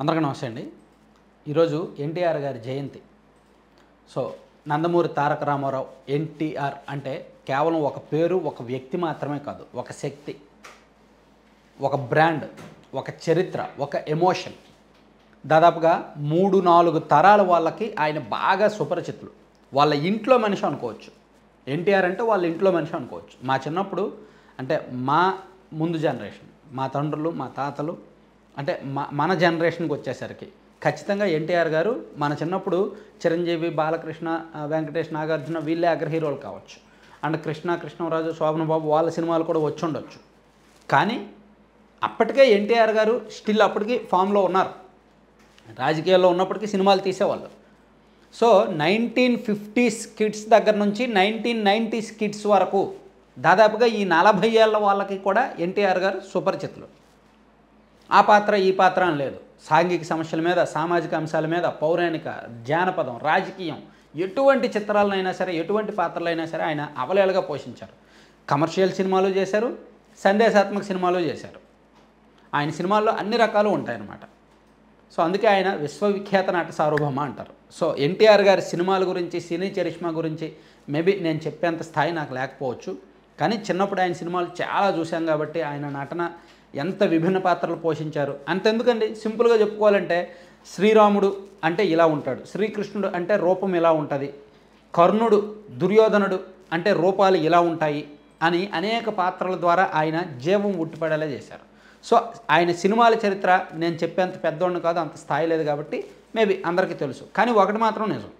అందరికీ నమస్తే అండి. ఈరోజు ఎన్టీఆర్ గారి జయంతి. సో నందమూరి తారక రామారావు ఎన్టీఆర్ అంటే కేవలం ఒక పేరు, ఒక వ్యక్తి మాత్రమే కాదు, ఒక శక్తి, ఒక బ్రాండ్, ఒక చరిత్ర, ఒక ఎమోషన్. దాదాపుగా 3-4 తరాల వాళ్ళకి ఆయన బాగా సుపరిచితులు. వాళ్ళ ఇంట్లో మనిషి అనుకోవచ్చు. ఎన్టీఆర్ అంటే వాళ్ళ ఇంట్లో మనిషి అనుకోవచ్చు. మా చిన్నప్పుడు అంటే మా ముందు జనరేషన్, మా తండ్రులు, మా తాతలు, అంటే మన జనరేషన్కి వచ్చేసరికి ఖచ్చితంగా ఎన్టీఆర్ గారు మన చిన్నప్పుడు చిరంజీవి, బాలకృష్ణ, వెంకటేష్, నాగార్జున వీళ్ళే అగ్ర హీరోలు కావచ్చు. అండ్ కృష్ణరాజు, శోభన్ బాబు వాళ్ళ సినిమాలు కూడా వచ్చి ఉండొచ్చు. కానీ అప్పటికే ఎన్టీఆర్ గారు స్టిల్ అప్పటికి ఫామ్లో ఉన్నారు. రాజకీయాల్లో ఉన్నప్పటికీ సినిమాలు తీసేవాళ్ళు. సో 1950s కిడ్స్ దగ్గర నుంచి 1990s కిడ్స్ వరకు దాదాపుగా ఈ 40 ఏళ్ళ వాళ్ళకి కూడా ఎన్టీఆర్ గారు సుపరిచితులు. ఆ పాత్ర ఈ పాత్ర అని లేదు. సాంఘిక సమస్యల మీద, సామాజిక అంశాల మీద, పౌరాణిక, జానపదం, రాజకీయం, ఎటువంటి చిత్రాలనైనా సరే, ఎటువంటి పాత్రలైనా సరే ఆయన అవలేలుగా పోషించారు. కమర్షియల్ సినిమాలు చేశారు, సందేశాత్మక సినిమాలు చేశారు. ఆయన సినిమాల్లో అన్ని రకాలు ఉంటాయన్నమాట. సో అందుకే ఆయన విశ్వవిఖ్యాత నట సార్వభౌమ అంటారు. సో ఎన్టీఆర్ గారి సినిమాల గురించి, సినీ చరిష్మా గురించి మేబీ నేను చెప్పేంత స్థాయి నాకు లేకపోవచ్చు. కానీ చిన్నప్పుడు ఆయన సినిమాలు చాలా చూశాం కాబట్టి ఆయన నటన ఎంత విభిన్న పాత్రలు పోషించారు. అంతెందుకండి, సింపుల్గా చెప్పుకోవాలంటే శ్రీరాముడు అంటే ఇలా ఉంటాడు, శ్రీకృష్ణుడు అంటే రూపం ఇలా ఉంటుంది, కర్ణుడు, దుర్యోధనుడు అంటే రూపాలు ఇలా ఉంటాయి అని అనేక పాత్రల ద్వారా ఆయన జీవం ఉట్టిపడేలా చేశారు. సో ఆయన సినిమాల చరిత్ర నేను చెప్పేంత పెద్దోడిని కాదు, అంత స్థాయి లేదు కాబట్టి మేబీ అందరికీ తెలుసు. కానీ ఒకటి మాత్రం నిజం,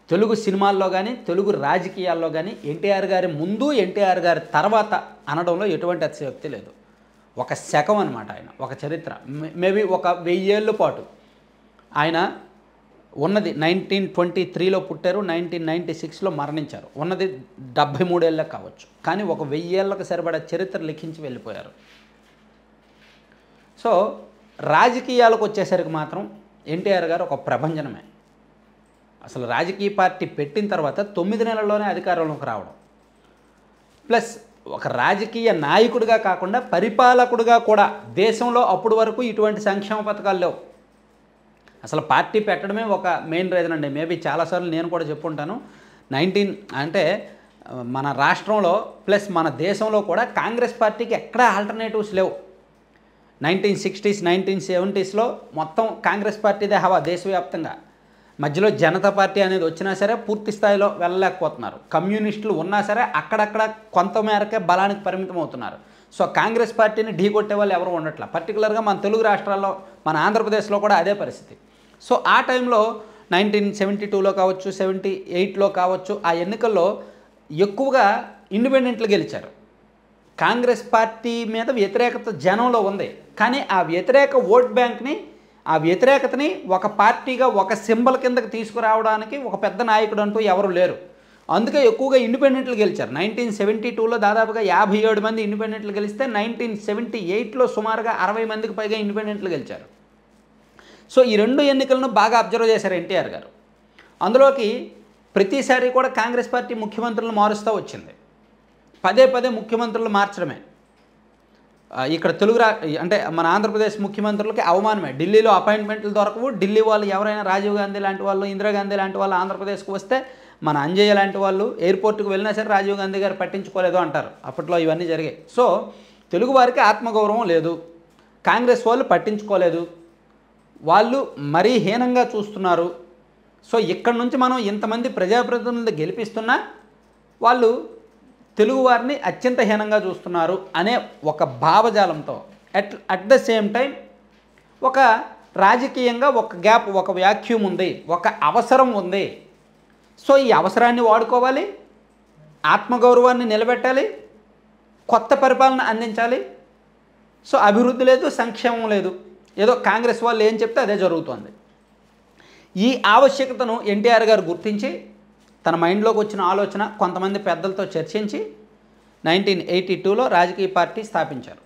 తెలుగు సినిమాల్లో కానీ, తెలుగు రాజకీయాల్లో కానీ ఎన్టీఆర్ గారి ముందు, ఎన్టీఆర్ గారి తర్వాత అనడంలో ఎటువంటి అతిశయోక్తి లేదు. ఒక శకం అనమాట ఆయన, ఒక చరిత్ర. మేబీ ఒక 1000 ఏళ్ళ పాటు ఆయన ఉన్నది. 1923లో పుట్టారు, 1996లో మరణించారు. ఉన్నది 73 ఏళ్ళకి కావచ్చు, కానీ ఒక 1000 ఏళ్ళకు సరిపడా చరిత్ర లిఖించి వెళ్ళిపోయారు. సో రాజకీయాలకు వచ్చేసరికి మాత్రం ఎన్టీఆర్ గారు ఒక ప్రభంజనమే. అసలు రాజకీయ పార్టీ పెట్టిన తర్వాత 9 నెలల్లోనే అధికారంలోకి రావడం, ప్లస్ ఒక రాజకీయ నాయకుడిగా కాకుండా పరిపాలకుడిగా కూడా. దేశంలో అప్పుడు వరకు ఇటువంటి సంక్షేమ పథకాలు లేవు. అసలు పార్టీ పెట్టడమే ఒక మెయిన్ రీజన్ అండి. మేబీ చాలాసార్లు నేను కూడా చెప్పుంటాను. అంటే మన రాష్ట్రంలో ప్లస్ మన దేశంలో కూడా కాంగ్రెస్ పార్టీకి ఎక్కడా ఆల్టర్నేటివ్స్ లేవు. 1960s 1970sలో మొత్తం కాంగ్రెస్ పార్టీదే హవా దేశవ్యాప్తంగా. మధ్యలో జనతా పార్టీ అనేది వచ్చినా సరే పూర్తి స్థాయిలో వెళ్ళలేకపోతున్నారు. కమ్యూనిస్టులు ఉన్నా సరే అక్కడక్కడ కొంత మేరకే బలానికి పరిమితం అవుతున్నారు. సో కాంగ్రెస్ పార్టీని ఢీకొట్టే వాళ్ళు ఎవరు ఉండట్లా. పర్టికులర్గా మన తెలుగు రాష్ట్రాల్లో, మన ఆంధ్రప్రదేశ్లో కూడా అదే పరిస్థితి. సో ఆ టైంలో 1972లో కావచ్చు, 78లో కావచ్చు, ఆ ఎన్నికల్లో ఎక్కువగా ఇండిపెండెంట్లు గెలిచారు. కాంగ్రెస్ పార్టీ మీద వ్యతిరేకత జనంలో ఉంది. కానీ ఆ వ్యతిరేక ఓట్ బ్యాంక్ని, ఆ వ్యతిరేకతని ఒక పార్టీగా, ఒక సింబల్ కిందకి తీసుకురావడానికి ఒక పెద్ద నాయకుడు అంటూ ఎవరు లేరు. అందుకే ఎక్కువగా ఇండిపెండెంట్లు గెలిచారు. 1972లో దాదాపుగా 57 మంది ఇండిపెండెంట్లు గెలిస్తే 1978లో సుమారుగా 60 మందికి పైగా ఇండిపెండెంట్లు గెలిచారు. సో ఈ 2 ఎన్నికలను బాగా అబ్జర్వ్ చేశారు ఎన్టీఆర్ గారు. అందులోకి ప్రతిసారి కూడా కాంగ్రెస్ పార్టీ ముఖ్యమంత్రులను మారుస్తూ వచ్చింది. పదే ముఖ్యమంత్రులు మార్చడమే. ఇక్కడ అంటే మన ఆంధ్రప్రదేశ్ ముఖ్యమంత్రులకి అవమానమే. ఢిల్లీలో అపాయింట్మెంట్లు దొరకవు. ఢిల్లీ వాళ్ళు ఎవరైనా రాజీవ్ గాంధీ లాంటి వాళ్ళు, ఇందిరాగాంధీ లాంటి వాళ్ళు ఆంధ్రప్రదేశ్కి వస్తే, మన అంజయ్య లాంటి వాళ్ళు ఎయిర్పోర్ట్కి వెళ్ళినా సరే రాజీవ్ గాంధీ గారు పట్టించుకోలేదు అంటారు. అప్పట్లో ఇవన్నీ జరిగాయి. సో తెలుగు వారికి ఆత్మగౌరవం లేదు, కాంగ్రెస్ వాళ్ళు పట్టించుకోలేదు, వాళ్ళు మరీ హీనంగా చూస్తున్నారు. సో ఇక్కడ నుంచి మనం ఇంతమంది ప్రజాప్రతినిధులు గెలిపిస్తున్నా వాళ్ళు తెలుగువారిని అత్యంత హీనంగా చూస్తున్నారు అనే ఒక భావజాలంతో అట్ ద సేమ్ టైం ఒక రాజకీయంగా ఒక గ్యాప్, ఒక వ్యాక్యూమ్ ఉంది, ఒక అవసరం ఉంది. సో ఈ అవసరాన్ని వాడుకోవాలి, ఆత్మగౌరవాన్ని నిలబెట్టాలి, కొత్త పరిపాలన అందించాలి. సో అభివృద్ధి లేదు, సంక్షేమం లేదు, ఏదో కాంగ్రెస్ వాళ్ళు ఏం చెప్తే అదే జరుగుతుంది. ఈ ఆవశ్యకతను ఎన్టీఆర్ గారు గుర్తించి తన మైండ్లోకి వచ్చిన ఆలోచన కొంతమంది పెద్దలతో చర్చించి 1982లో రాజకీయ పార్టీ స్థాపించారు.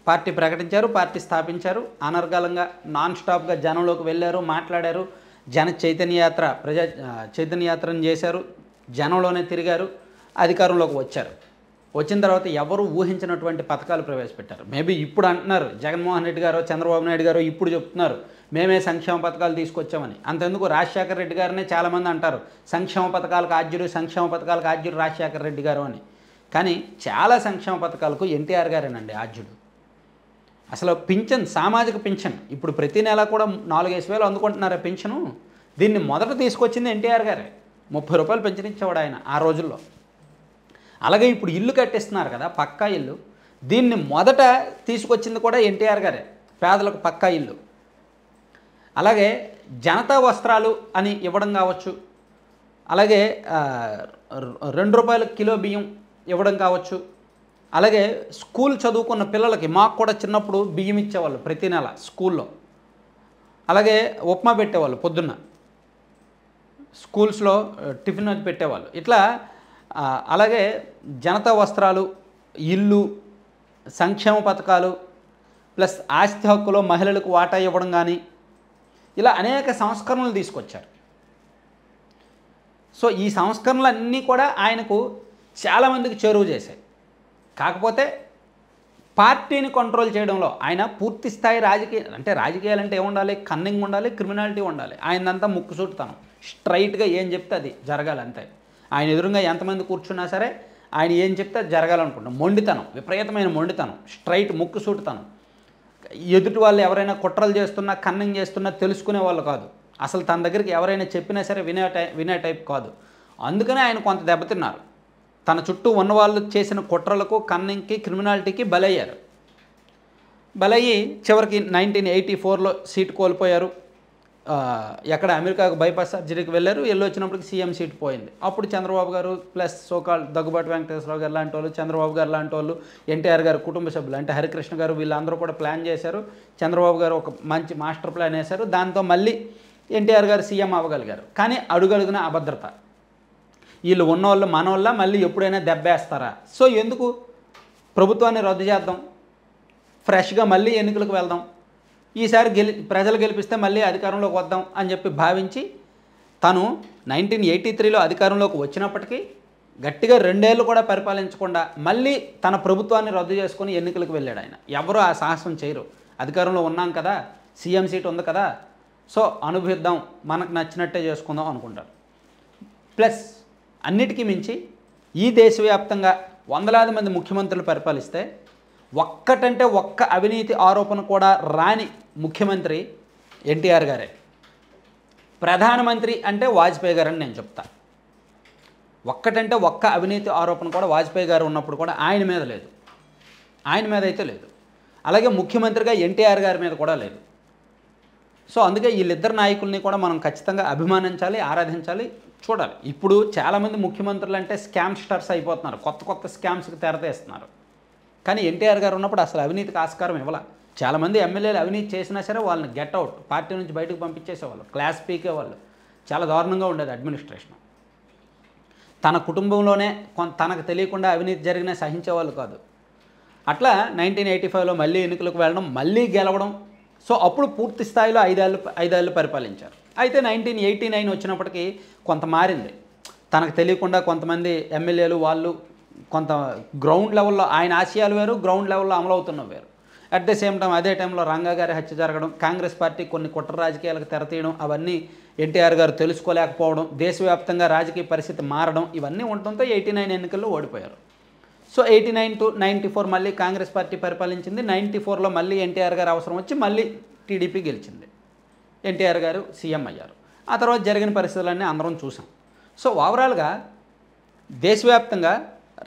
పార్టీ ప్రకటించారు, పార్టీ స్థాపించారు. అనర్గళంగా నాన్ స్టాప్గా జనంలోకి వెళ్ళారు, మాట్లాడారు, జన చైతన్య యాత్రను చేశారు, జనంలోనే తిరిగారు, అధికారంలోకి వచ్చారు. వచ్చిన తర్వాత ఎవరు ఊహించినటువంటి పథకాలు ప్రవేశపెట్టారు. మేబీ ఇప్పుడు అంటున్నారు జగన్మోహన్ రెడ్డి గారు, చంద్రబాబు నాయుడు గారు ఇప్పుడు చెప్తున్నారు మేమే సంక్షేమ పథకాలు తీసుకొచ్చామని. అంతెందుకు రాజశేఖర రెడ్డి గారినే చాలామంది అంటారు సంక్షేమ పథకాలకు ఆద్యుడు రాజశేఖర రెడ్డి గారు అని. కానీ చాలా సంక్షేమ పథకాలకు ఎన్టీఆర్ గారేనండి ఆద్యుడు. అసలు పింఛన్, సామాజిక పింఛన్ ఇప్పుడు ప్రతి నెల కూడా 4,000 అందుకుంటున్నారు పింఛను. దీన్ని మొదట తీసుకొచ్చింది ఎన్టీఆర్ గారే. 30 రూపాయలు పెన్షన్ ఇచ్చేవాడు ఆయన ఆ రోజుల్లో. అలాగే ఇప్పుడు ఇల్లు కట్టిస్తున్నారు కదా పక్కా ఇల్లు, దీన్ని మొదట తీసుకొచ్చింది కూడా ఎన్టీఆర్ గారే, పేదలకు పక్కా ఇల్లు. అలాగే జనతా వస్త్రాలు అని ఇవ్వడం కావచ్చు, అలాగే 2 రూపాయల కిలో బియ్యం ఇవ్వడం కావచ్చు, అలాగే స్కూల్ చదువుకున్న పిల్లలకి మాకు కూడా చిన్నప్పుడు బియ్యం ఇచ్చేవాళ్ళు ప్రతి నెల స్కూల్లో. అలాగే ఉప్మా పెట్టేవాళ్ళు పొద్దున్న స్కూల్స్లో, టిఫిన్ అది పెట్టేవాళ్ళు. ఇట్లా అలాగే జనతా వస్త్రాలు, ఇల్లు, సంక్షేమ పథకాలు, ప్లస్ ఆస్తి హక్కులో మహిళలకు వాటా ఇవ్వడం కానీ, ఇలా అనేక సంస్కరణలు తీసుకొచ్చారు. సో ఈ సంస్కరణలు అన్నీ కూడా ఆయనకు చాలామందికి చేరువ చేశాయి. కాకపోతే పార్టీని కంట్రోల్ చేయడంలో ఆయన పూర్తి స్థాయి రాజకీయాలంటే ఏముండాలి, కన్నింగ్ ఉండాలి, క్రిమినాలిటీ ఉండాలి. ఆయనంతా ముక్కుసూటుతనం, స్ట్రైట్గా ఏం చెప్తే అది జరగాలి అంతే. ఆయన ఎదురుగా ఎంతమంది కూర్చున్నా సరే ఆయన ఏం చెప్తే అది జరగాలనుకుంటాం. మొండితనం, విపరీతమైన మొండితనం, స్ట్రైట్ ముక్కుసూటుతనం. ఎదుటి వాళ్ళు ఎవరైనా కుట్రలు చేస్తున్నా, కన్నింగ్ చేస్తున్నా తెలుసుకునే వాళ్ళు కాదు. అసలు తన దగ్గరికి ఎవరైనా చెప్పినా సరే వినే టైప్ కాదు. అందుకనే ఆయన కొంత దెబ్బతిన్నారు. తన చుట్టూ ఉన్నవాళ్ళు చేసిన కుట్రలకు, కన్నింగ్కి, క్రిమినాలిటీకి బలయ్యారు. బలయ్యి చివరికి 1984లో సీటు కోల్పోయారు. ఎక్కడ అమెరికాకు బైపాస్ సర్జరీకి వెళ్ళారు. వచ్చినప్పటికి సీఎం సీట్ పోయింది. అప్పుడు చంద్రబాబు గారు ప్లస్ సోకాల్ దగ్గుబాటి వెంకటేశ్వరరావు గారు లాంటి వాళ్ళు, చంద్రబాబు గారు లాంటి వాళ్ళు, ఎన్టీఆర్ గారు కుటుంబ సభ్యులు అంటే హరికృష్ణ గారు, వీళ్ళందరూ కూడా ప్లాన్ చేశారు. చంద్రబాబు గారు ఒక మంచి మాస్టర్ ప్లాన్ వేశారు. దాంతో మళ్ళీ ఎన్టీఆర్ గారు సీఎం అవ్వగలిగారు. కానీ అడుగడుగున అభద్రత. వీళ్ళు ఉన్నవాళ్ళు మనవాళ్ళ మళ్ళీ ఎప్పుడైనా దెబ్బేస్తారా? సో ఎందుకు ప్రభుత్వాన్ని రద్దు చేద్దాం, ఫ్రెష్గా మళ్ళీ ఎన్నికలకు వెళ్దాం, ఈసారి ప్రజలు గెలిపిస్తే మళ్ళీ అధికారంలోకి వద్దాం అని చెప్పి భావించి తను 1983లో అధికారంలోకి వచ్చినప్పటికీ గట్టిగా 2 ఏళ్ళు కూడా పరిపాలించకుండా మళ్ళీ తన ప్రభుత్వాన్ని రద్దు చేసుకొని ఎన్నికలకు వెళ్ళాడు ఆయన. ఎవరు ఆ సాహసం చేయరు. అధికారంలో ఉన్నాం కదా, సీఎం సీట్ ఉంది కదా, సో అనుభవిద్దాం, మనకు నచ్చినట్టే చేసుకుందాం అనుకుంటారు. ప్లస్ అన్నిటికీ మించి ఈ దేశవ్యాప్తంగా వందలాది మంది ముఖ్యమంత్రులు పరిపాలిస్తే ఒక్కటంటే ఒక్క అవినీతి ఆరోపణ కూడా రాని ముఖ్యమంత్రి ఎన్టీఆర్ గారే. ప్రధానమంత్రి అంటే వాజ్పేయి గారని నేను చెప్తా. ఒక్కటంటే ఒక్క అవినీతి ఆరోపణ కూడా వాజ్పేయి గారు ఉన్నప్పుడు కూడా ఆయన మీద లేదు. ఆయన మీద అయితే లేదు. అలాగే ముఖ్యమంత్రిగా ఎన్టీఆర్ గారి మీద కూడా లేదు. సో అందుకే వీళ్ళిద్దరు నాయకుల్ని కూడా మనం ఖచ్చితంగా అభిమానించాలి, ఆరాధించాలి, చూడాలి. ఇప్పుడు చాలామంది ముఖ్యమంత్రులు అంటే స్కామ్ స్టార్స్ అయిపోతున్నారు, కొత్త స్కామ్స్కి తెరతేస్తున్నారు. కానీ ఎన్టీఆర్ గారు ఉన్నప్పుడు అసలు అవినీతికి ఆస్కారం ఇవ్వాల. చాలామంది ఎమ్మెల్యేలు అవినీతి చేసినా సరే వాళ్ళని గెట్ అవుట్, పార్టీ నుంచి బయటకు పంపించేసేవాళ్ళు, క్లాస్ పీకేవాళ్ళు. చాలా దారుణంగా ఉండేది అడ్మినిస్ట్రేషన్. తన కుటుంబంలోనే తనకు తెలియకుండా అవినీతి జరిగినా సహించేవాళ్ళు కాదు. అట్లా 1985లో మళ్ళీ ఎన్నికలకు వెళ్ళడం, మళ్ళీ గెలవడం. సో అప్పుడు పూర్తి స్థాయిలో 5 ఏళ్ళు పరిపాలించారు. అయితే 1989 వచ్చినప్పటికీ కొంత మారింది. తనకు తెలియకుండా కొంతమంది ఎమ్మెల్యేలు వాళ్ళు కొంత గ్రౌండ్ లెవెల్లో ఆయన ఆశయాలు వేరు, గ్రౌండ్ లెవెల్లో అమలవుతున్నవి వేరు. అట్ ద సేమ్ టైం అదే టైంలో రంగా గారి హత్య జరగడం, కాంగ్రెస్ పార్టీ కొన్ని కుట్ర రాజకీయాలకు తెరతీయడం, అవన్నీ ఎన్టీఆర్ గారు తెలుసుకోలేకపోవడం, దేశవ్యాప్తంగా రాజకీయ పరిస్థితి మారడం, ఇవన్నీ ఉండటంతో 89 ఎన్నికల్లో ఓడిపోయారు. సో 89 to 94 మళ్ళీ కాంగ్రెస్ పార్టీ పరిపాలించింది. 94లో మళ్ళీ ఎన్టీఆర్ గారు అవసరం వచ్చి మళ్ళీ టీడీపీ గెలిచింది. ఎన్టీఆర్ గారు సీఎం అయ్యారు. ఆ తర్వాత జరిగిన పరిస్థితులన్నీ అందరం చూసాం. సో ఓవరాల్గా దేశవ్యాప్తంగా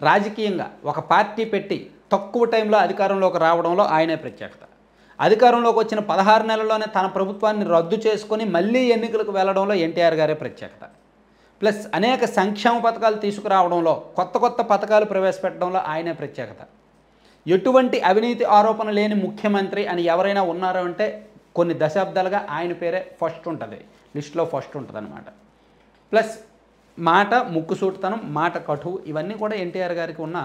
రాజకీయంగా ఒక పార్టీ పెట్టి తక్కువ టైంలో అధికారంలోకి రావడంలో ఆయనే ప్రత్యేకత. అధికారంలోకి వచ్చిన 16 నెలల్లోనే తన ప్రభుత్వాన్ని రద్దు చేసుకొని మళ్ళీ ఎన్నికలకు వెళ్ళడంలో ఎన్టీఆర్ గారే ప్రత్యేకత. ప్లస్ అనేక సంక్షేమ పథకాలు తీసుకురావడంలో, కొత్త పథకాలు ప్రవేశపెట్టడంలో ఆయనే ప్రత్యేకత. ఎటువంటి అవినీతి ఆరోపణ లేని ముఖ్యమంత్రి అని ఎవరైనా ఉన్నారో అంటే కొన్ని దశాబ్దాలుగా ఆయన పేరే ఫస్ట్ ఉంటుంది, లిస్టులో ఫస్ట్ ఉంటుంది అన్నమాట. ప్లస్ మాట ముక్కుసూటితనం, మాట కటువు, ఇవన్నీ కూడా ఎన్టీఆర్ గారికి ఉన్న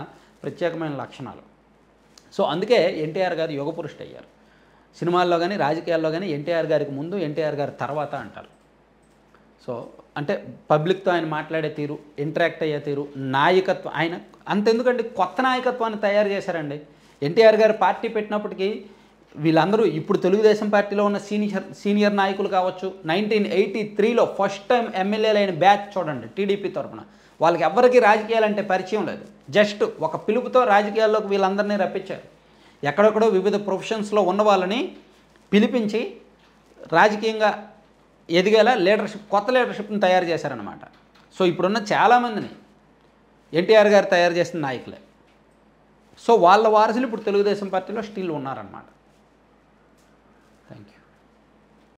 ప్రత్యేకమైన లక్షణాలు. సో అందుకే ఎన్టీఆర్ గారు యుగపురుషుడు అయ్యారు. సినిమాల్లో కానీ రాజకీయాల్లో కానీ ఎన్టీఆర్ గారికి ముందు, ఎన్టీఆర్ గారి తర్వాత అంటారు. సో అంటే పబ్లిక్తో ఆయన మాట్లాడే తీరు, ఇంటరాక్ట్ అయ్యే తీరు, నాయకత్వం, ఆయన అంతెందుకండి కొత్త నాయకత్వాన్ని తయారు చేశారండి. ఎన్టీఆర్ గారు పార్టీ పెట్టినప్పటికీ వీళ్ళందరూ ఇప్పుడు తెలుగుదేశం పార్టీలో ఉన్న సీనియర్ నాయకులు కావచ్చు, 1983లో ఫస్ట్ టైం ఎమ్మెల్యేలైన బ్యాచ్ చూడండి టీడీపీ తరఫున. వాళ్ళకి ఎవ్వరికీ రాజకీయాలంటే పరిచయం లేదు. జస్ట్ ఒక పిలుపుతో రాజకీయాల్లోకి వీళ్ళందరినీ రప్పించారు. ఎక్కడెక్కడో వివిధ ప్రొఫెషన్స్లో ఉన్న వాళ్ళని పిలిపించి రాజకీయంగా ఎదిగేలా కొత్త లీడర్షిప్ని తయారు చేశారనమాట. సో ఇప్పుడున్న చాలామందిని ఎన్టీఆర్ గారు తయారు చేసిన నాయకులే. సో వాళ్ళ వారసులు ఇప్పుడు తెలుగుదేశం పార్టీలో స్టిల్ ఉన్నారన్నమాట. Thank you.